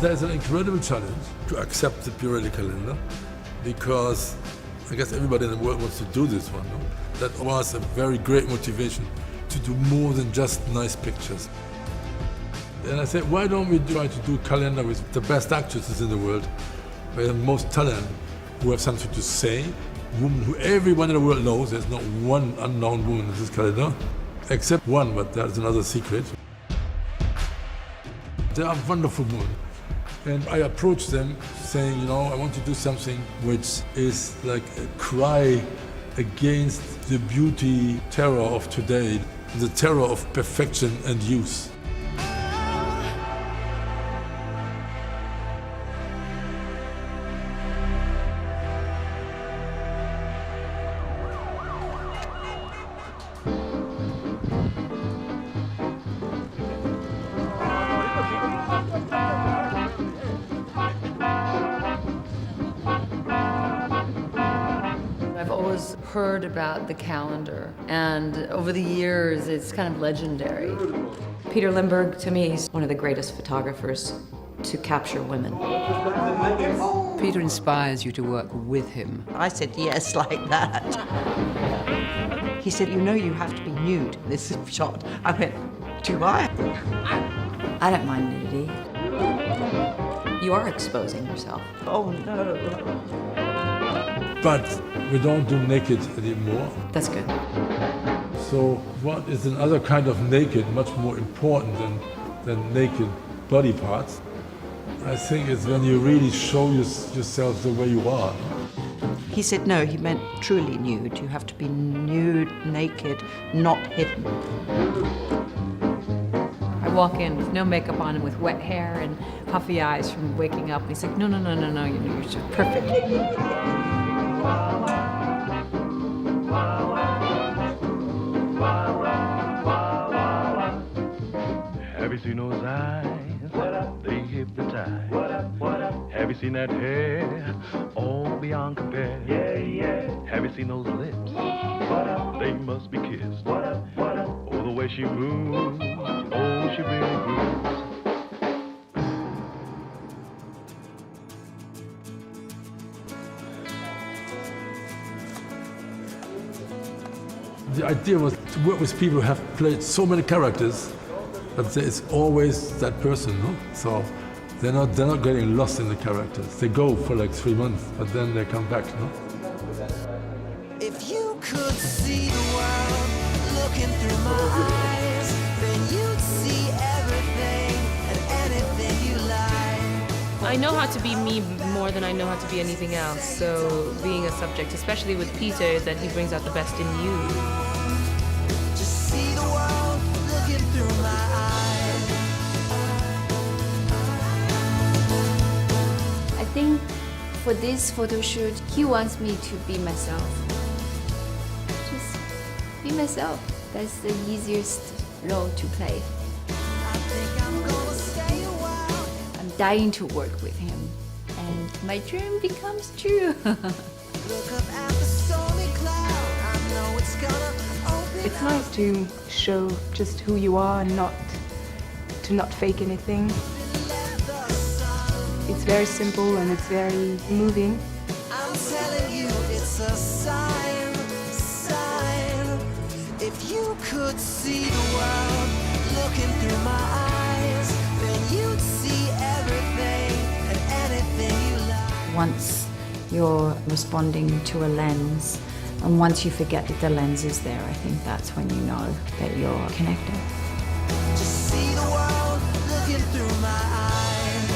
There's an incredible challenge to accept the Pirelli calendar because I guess everybody in the world wants to do this one. No? That was a very great motivation to do more than just nice pictures. And I said, why don't we try to do a calendar with the best actresses in the world, with the most talent, who have something to say, women who everyone in the world knows. There's not one unknown woman in this calendar, except one, but that's another secret. They are wonderful women. And I approached them saying, you know, I want to do something which is like a cry against the beauty terror of today, the terror of perfection and youth. I've always heard about the calendar, and over the years, it's kind of legendary. Peter Lindbergh, to me, is one of the greatest photographers to capture women. Peter inspires you to work with him. I said yes like that. He said, you know you have to be nude in this shot. I went, do I? I don't mind nudity. You are exposing yourself. Oh no. But we don't do naked anymore. That's good. So what is another kind of naked much more important than naked body parts? I think it's when you really show yourself the way you are. He said no, he meant truly nude. You have to be nude, naked, not hidden. I walk in with no makeup on and with wet hair and puffy eyes from waking up. And he's like, no, you're just perfect. Have you seen those eyes? They hypnotize. Have you seen that hair? All beyond compare. Have you seen those lips? They must be kissed. Oh, the way she moves. Oh, she really moves. The idea was to work with people who have played so many characters, but there is always that person, no? So they're not getting lost in the characters. They go for like 3 months, but then they come back, no? If you could see the world looking through my eyes, then you'd see everything and anything you like. I know how to be me more than I know how to be anything else. So being a subject, especially with Peter, is that he brings out the best in you. Just see the world looking through my eyes. I think for this photo shoot, he wants me to be myself. Just be myself. That's the easiest role to play. I think I'm gonna stay a while. I'm dying to work with him, and my dream becomes true. Look up at the stormy cloud. I know it's gonna open. It's nice to show just who you are and not fake anything. It's very simple and it's very moving. I'm telling you, it's a sign. If you could see the world looking through my eyes, then you'd see everything and anything you like. Once you're responding to a lens, and once you forget that the lens is there, I think that's when you know that you're connected. Just see the world looking through my eyes.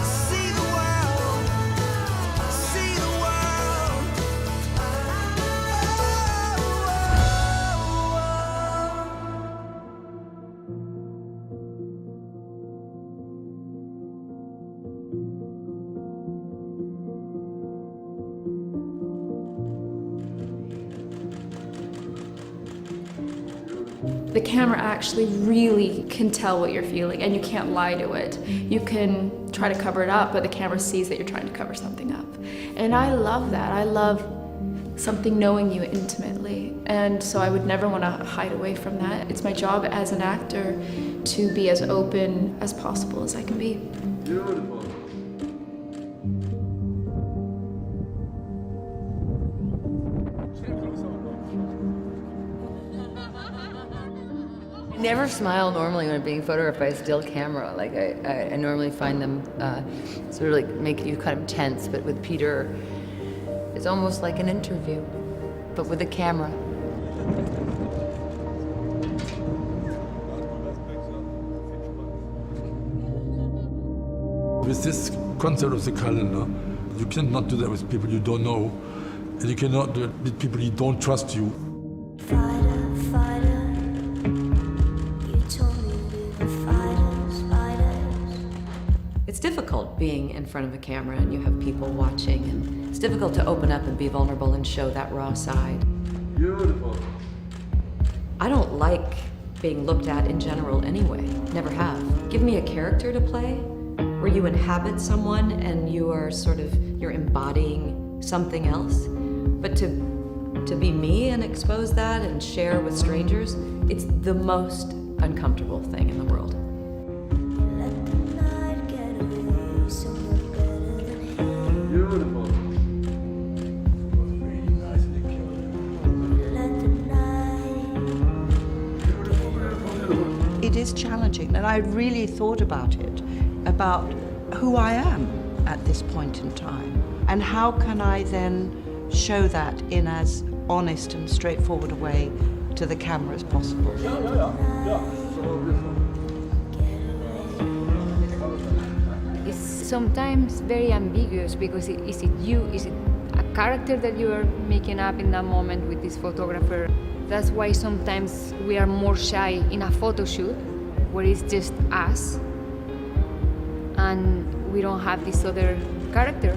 See the world. See the world. The camera actually really can tell what you're feeling, and you can't lie to it. You can try to cover it up, but the camera sees that you're trying to cover something up. And I love that. I love something knowing you intimately. And so I would never want to hide away from that. It's my job as an actor to be as open as possible as I can be. Beautiful. I never smile normally when I'm being photographed by a still camera. Like I normally find them sort of like make you kind of tense, but with Peter, it's almost like an interview, but with a camera. With this concept of the calendar, you cannot do that with people you don't know, and you cannot do it with people you don't trust you. Fighter, fighter, you told me we were fighters, fighters. It's difficult being in front of a camera and you have people watching, and it's difficult to open up and be vulnerable and show that raw side. Beautiful. I don't like being looked at in general anyway, never have. Give me a character to play where you inhabit someone and you are you're embodying something else. But to be me and expose that and share with strangers, it's the most uncomfortable thing in the world. Let the night get away somewhere better than here. Beautiful. Let the night. It is challenging, and I really thought about it, about who I am at this point in time, and how can I then show that in as honest and straightforward a way to the camera as possible. It's sometimes very ambiguous because is it you? Is it a character that you are making up in that moment with this photographer? That's why sometimes we are more shy in a photo shoot where it's just us and we don't have this other character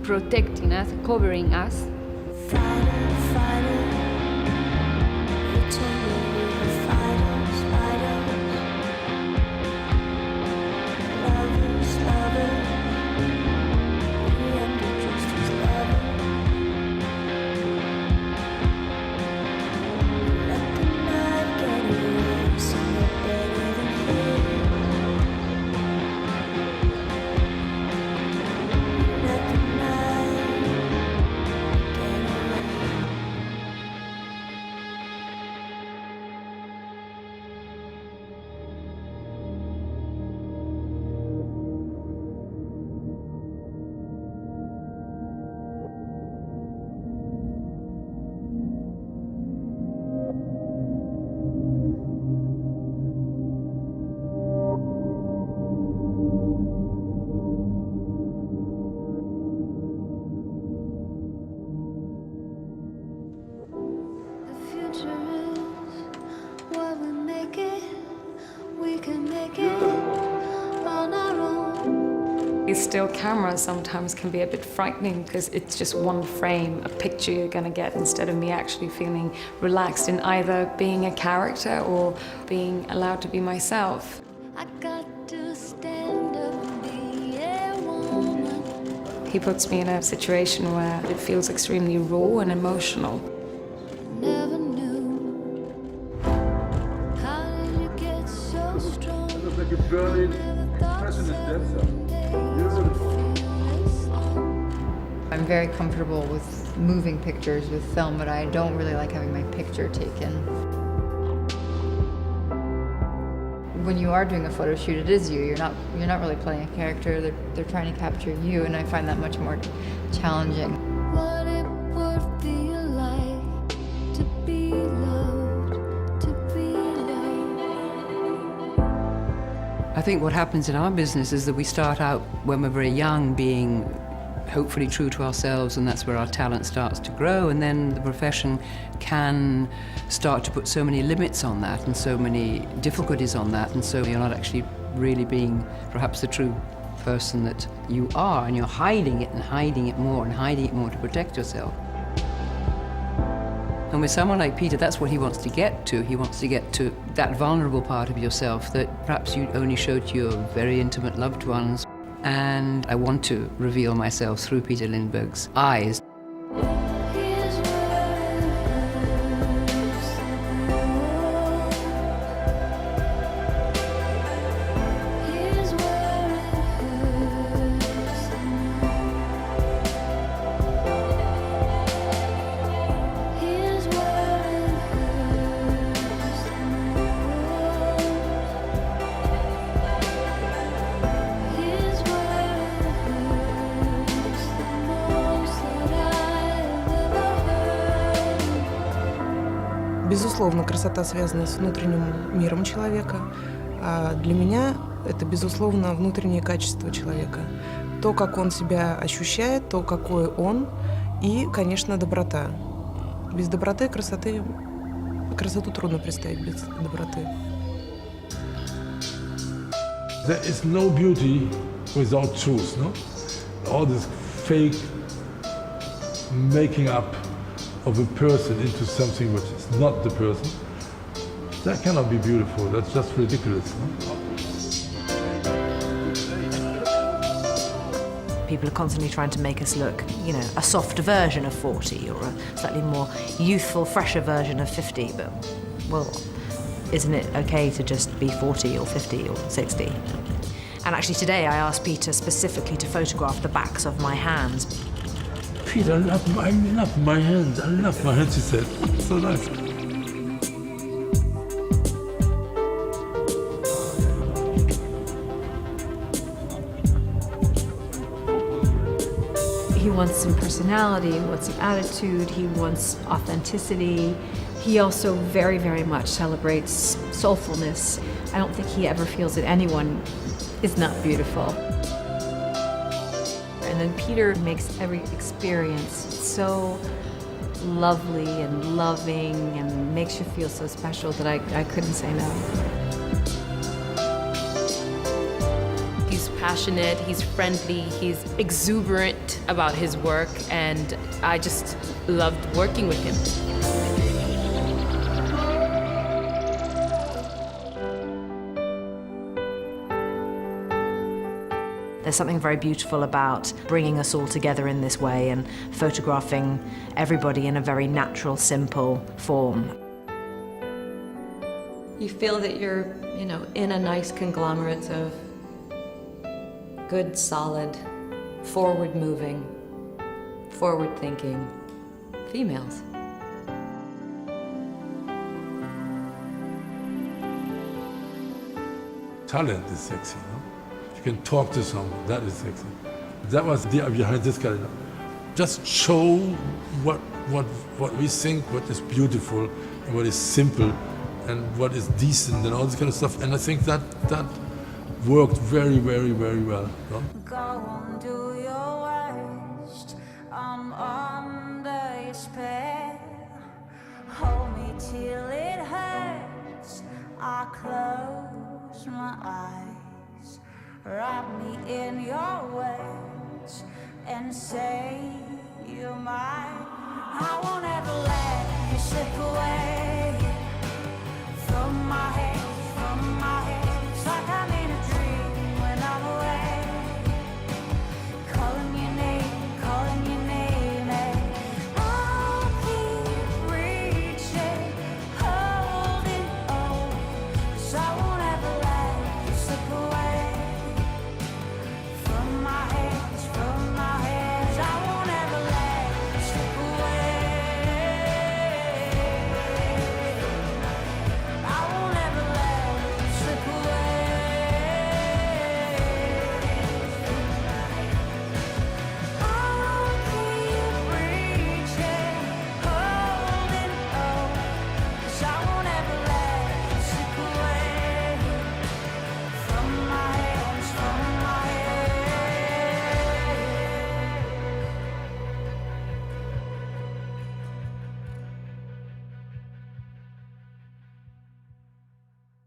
protecting us, covering us. Fighter, fighter, you told me we were fighters, fighters. Lovers, lovers, we ended just as lovers. Let the night get away somewhere better than here. Let the night get away. The future is what we make it. We can make it on our own. These still cameras sometimes can be a bit frightening because it's just one frame, a picture you're going to get, instead of me actually feeling relaxed in either being a character or being allowed to be myself. I got to stand up and be a woman. He puts me in a situation where it feels extremely raw and emotional. Never knew. How did you get so strong? Looks like a burning, Never thought passionate dancer. 7 days Beautiful. would feel this long. I'm very comfortable with moving pictures with film, but I don't really like having my picture taken. When you are doing a photo shoot, it is you. You're not really playing a character. They're trying to capture you, and I find that much more challenging. What it would feel like to be loved, to be loved. I think what happens in our business is that we start out when we're very young being hopefully true to ourselves, and that's where our talent starts to grow, and then the profession can start to put so many limits on that and so many difficulties on that, and so you're not actually really being perhaps the true person that you are, and you're hiding it and hiding it more and hiding it more to protect yourself. And with someone like Peter, that's what he wants to get to. He wants to get to that vulnerable part of yourself that perhaps you only show to your very intimate loved ones. And I want to reveal myself through Peter Lindbergh's eyes. Here's where it hurts. Безусловно, красота связана с внутренним миром человека. А для меня это, безусловно, внутреннее качество человека. То, как он себя ощущает, то, какой он, и, конечно, доброта. Без доброты красоту трудно представить без доброты. There is no beauty without truth, no? All this fake making up of a person into something which is not the person, that cannot be beautiful. That's just ridiculous, no? People are constantly trying to make us look, you know, a softer version of 40 or a slightly more youthful, fresher version of 50, but, well, isn't it okay to just be 40 or 50 or 60? And actually today I asked Peter specifically to photograph the backs of my hands. Peter, I love my hands. I love my hands, he said. So nice. He wants some personality, he wants some attitude, he wants authenticity. He also very, very much celebrates soulfulness. I don't think he ever feels that anyone is not beautiful. And then Peter makes every experience so lovely and loving and makes you feel so special that I couldn't say no. He's passionate, he's friendly, he's exuberant about his work, and I just loved working with him. There's something very beautiful about bringing us all together in this way and photographing everybody in a very natural, simple form. You feel that you're, you know, in a nice conglomerate of good, solid, forward-moving, forward-thinking females. Talent is sexy, no? You can talk to someone, that is sexy. That was the idea behind this calendar. Just show what we think, what is beautiful, and what is simple, and what is decent, and all this kind of stuff. And I think that worked very, very, very well. No? Go and do your worst. I'm under your spell. Hold me till it hurts. I close my eyes. Wrap me in your words and say